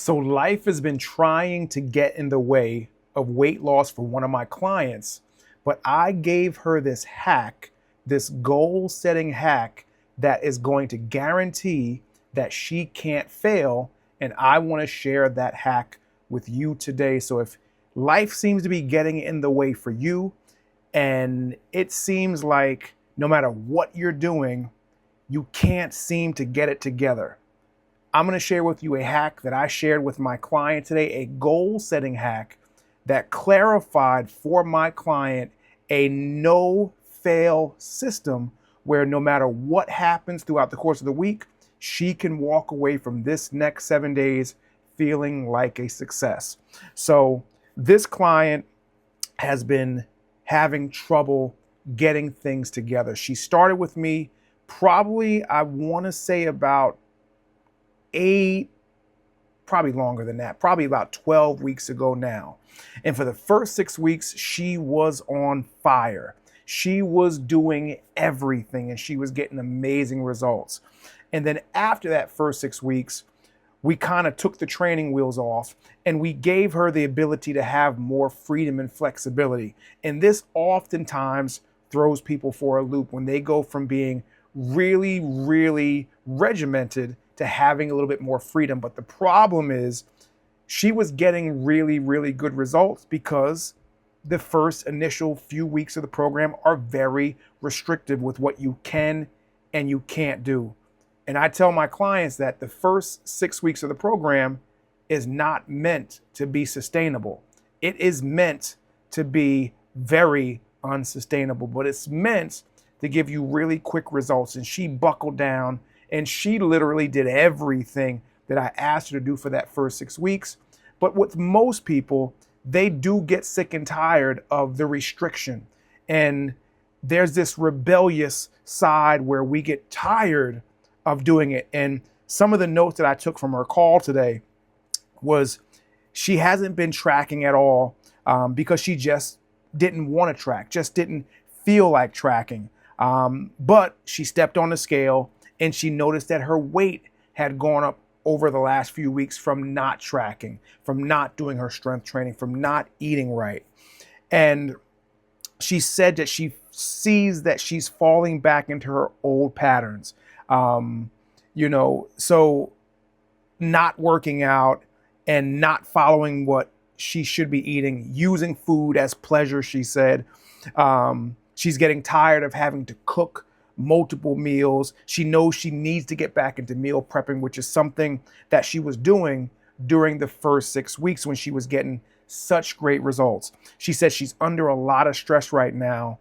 So life has been trying to get in the way of weight loss for one of my clients, but I gave her this hack, this goal setting hack that is going to guarantee that she can't fail. And I want to share that hack with you today. So if life seems to be getting in the way for you, and it seems like no matter what you're doing, you can't seem to get it together, I'm going to share with you a hack that I shared with my client today, a goal setting hack that clarified for my client a no fail system where no matter what happens throughout the course of the week, she can walk away from this next 7 days feeling like a success. So this client has been having trouble getting things together. She started with me probably, I want to say about 8, probably longer than that, probably about 12 weeks ago now. And for the first 6 weeks, she was on fire. She was doing everything and she was getting amazing results. And then after that first 6 weeks, we kind of took the training wheels off and we gave her the ability to have more freedom and flexibility. And this oftentimes throws people for a loop when they go from being really, really regimented to having a little bit more freedom. But the problem is she was getting really, really good results because the first initial few weeks of the program are very restrictive with what you can and you can't do. And I tell my clients that the first 6 weeks of the program is not meant to be sustainable. It is meant to be very unsustainable, but it's meant to give you really quick results. And she buckled down and she literally did everything that I asked her to do for that first 6 weeks. But with most people, they do get sick and tired of the restriction. And there's this rebellious side where we get tired of doing it. And some of the notes that I took from her call today was she hasn't been tracking at all because she just didn't want to track, just didn't feel like tracking. But she stepped on the scale and she noticed that her weight had gone up over the last few weeks from not tracking, from not doing her strength training, from not eating right. And she said that she sees that she's falling back into her old patterns. So not working out and not following what she should be eating, using food as pleasure, she said. She's getting tired of having to cook multiple meals. She knows she needs to get back into meal prepping, which is something that she was doing during the first 6 weeks when she was getting such great results. She says she's under a lot of stress right now.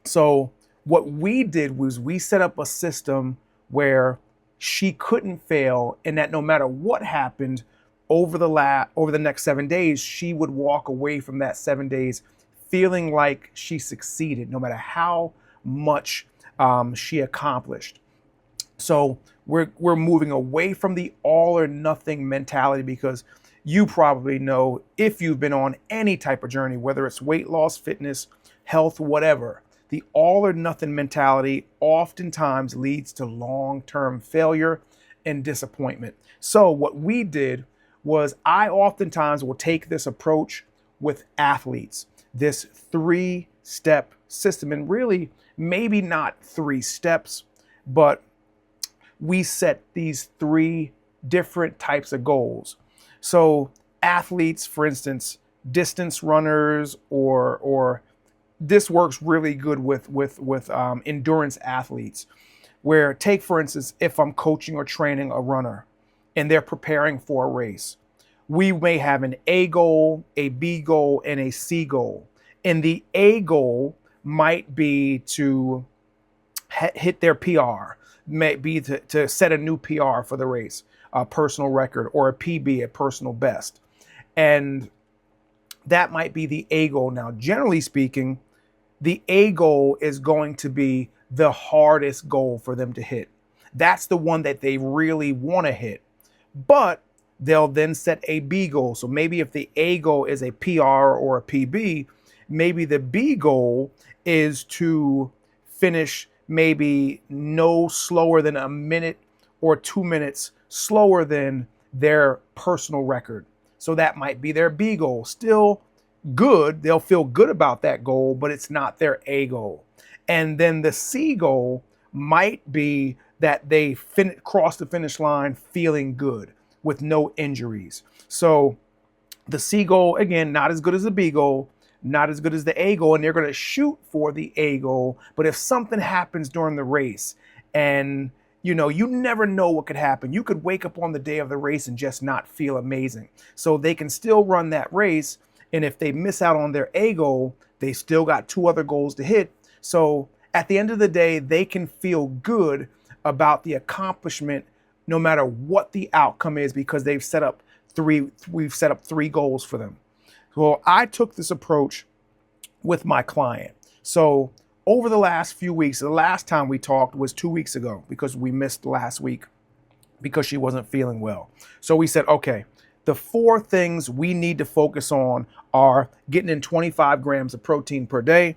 So what we did was we set up a system where she couldn't fail, and that no matter what happened over the next 7 days, she would walk away from that 7 days feeling like she succeeded, no matter how much she accomplished. So we're moving away from the all or nothing mentality, because you probably know, if you've been on any type of journey, whether it's weight loss, fitness, health, whatever, the all or nothing mentality oftentimes leads to long-term failure and disappointment. So what we did was, I oftentimes will take this approach with athletes, this 3-step system, and really maybe not 3 steps, but we set these 3 different types of goals. So athletes, for instance, distance runners, or this works really good with endurance athletes, where, take for instance, if I'm coaching or training a runner and they're preparing for a race, we may have an A goal, a B goal, and a C goal. And the A goal might be to hit their PR, may be to set a new PR for the race, a personal record, or a PB, a personal best. And that might be the A goal. Now, generally speaking, the A goal is going to be the hardest goal for them to hit. That's the one that they really want to hit. But they'll then set a B goal. So maybe if the A goal is a PR or a PB, maybe the B goal is to finish maybe no slower than a minute or 2 minutes slower than their personal record. So that might be their B goal. Still good. They'll feel good about that goal, but it's not their A goal. And then the C goal might be that they cross the finish line feeling good with no injuries. So the C goal, again, not as good as the B goal, not as good as the A goal, and they're going to shoot for the A goal. But if something happens during the race, and you never know what could happen. You could wake up on the day of the race and just not feel amazing. So they can still run that race. And if they miss out on their A goal, they still got 2 other goals to hit. So at the end of the day, they can feel good about the accomplishment no matter what the outcome is, because we've set up 3 goals for them. So I took this approach with my client. So over the last few weeks, the last time we talked was 2 weeks ago, because we missed last week because she wasn't feeling well. So we said, okay, the 4 things we need to focus on are getting in 25 grams of protein per day.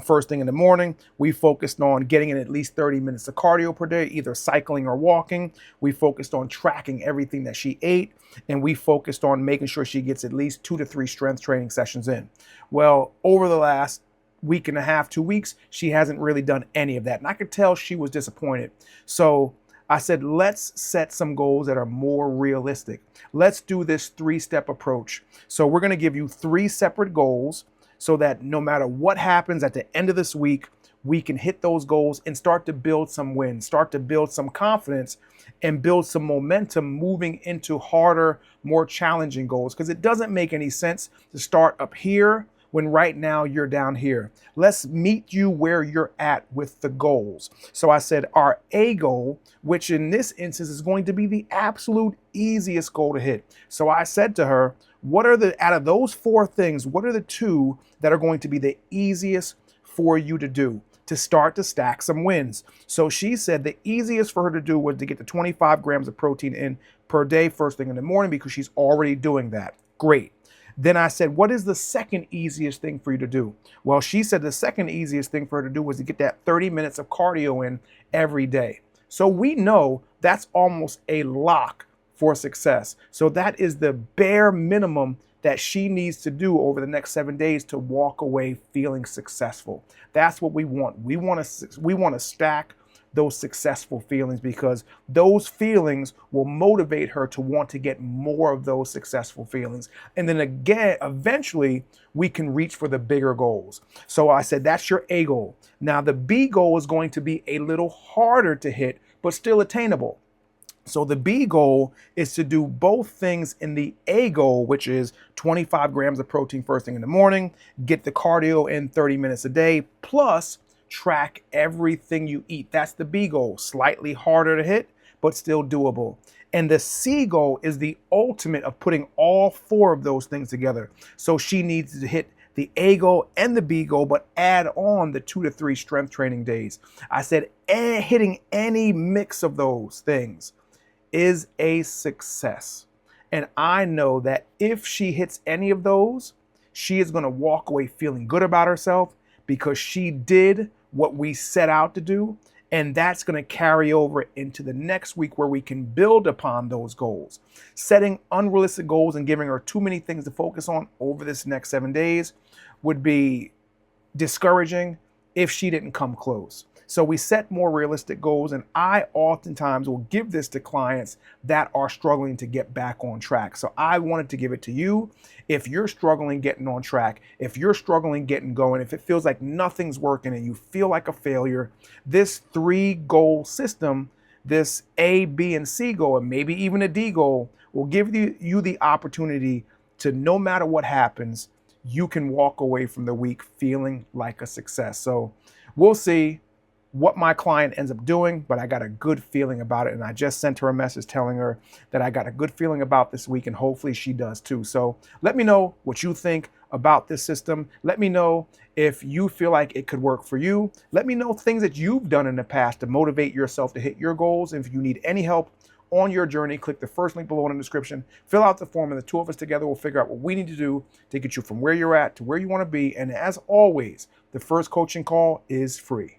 First thing in the morning, we focused on getting in at least 30 minutes of cardio per day, either cycling or walking. We focused on tracking everything that she ate, and we focused on making sure she gets at least 2 to 3 strength training sessions in. Well, over the last week and a half, 2 weeks, she hasn't really done any of that. And I could tell she was disappointed. So I said, let's set some goals that are more realistic. Let's do this 3-step approach. So we're going to give you 3 separate goals, so that no matter what happens at the end of this week, we can hit those goals and start to build some wins, start to build some confidence, and build some momentum moving into harder, more challenging goals. Because it doesn't make any sense to start up here when right now you're down here. Let's meet you where you're at with the goals. So I said our A goal, which in this instance is going to be the absolute easiest goal to hit. So I said to her, out of those 4 things, what are the 2 that are going to be the easiest for you to do to start to stack some wins? So she said the easiest for her to do was to get the 25 grams of protein in per day first thing in the morning, because she's already doing that. Great. Then I said, what is the second easiest thing for you to do? Well, she said the second easiest thing for her to do was to get that 30 minutes of cardio in every day. So we know that's almost a lock for success. So that is the bare minimum that she needs to do over the next 7 days to walk away feeling successful. That's what we want. We want to stack those successful feelings, because those feelings will motivate her to want to get more of those successful feelings. And then again, eventually we can reach for the bigger goals. So I said, that's your A goal. Now the B goal is going to be a little harder to hit, but still attainable. So the B goal is to do both things in the A goal, which is 25 grams of protein first thing in the morning, get the cardio in 30 minutes a day, plus track everything you eat. That's the B goal. Slightly harder to hit, but still doable. And the C goal is the ultimate of putting all 4 of those things together. So she needs to hit the A goal and the B goal, but add on the 2 to 3 strength training days. I said hitting any mix of those things is a success. And I know that if she hits any of those, she is going to walk away feeling good about herself, because she did what we set out to do. And that's going to carry over into the next week, where we can build upon those goals. Setting unrealistic goals and giving her too many things to focus on over this next 7 days would be discouraging if she didn't come close. So we set more realistic goals, and I oftentimes will give this to clients that are struggling to get back on track. So I wanted to give it to you. If you're struggling getting on track, if you're struggling getting going, if it feels like nothing's working and you feel like a failure, this 3-goal system, this A, B, and C goal, and maybe even a D goal, will give you the opportunity to, no matter what happens, you can walk away from the week feeling like a success. So we'll see what my client ends up doing, but I got a good feeling about it. And I just sent her a message telling her that I got a good feeling about this week, and hopefully she does too. So let me know what you think about this system. Let me know if you feel like it could work for you. Let me know things that you've done in the past to motivate yourself to hit your goals. And if you need any help on your journey, click the first link below in the description, fill out the form, and the 2 of us together will figure out what we need to do to get you from where you're at to where you want to be. And as always, the first coaching call is free.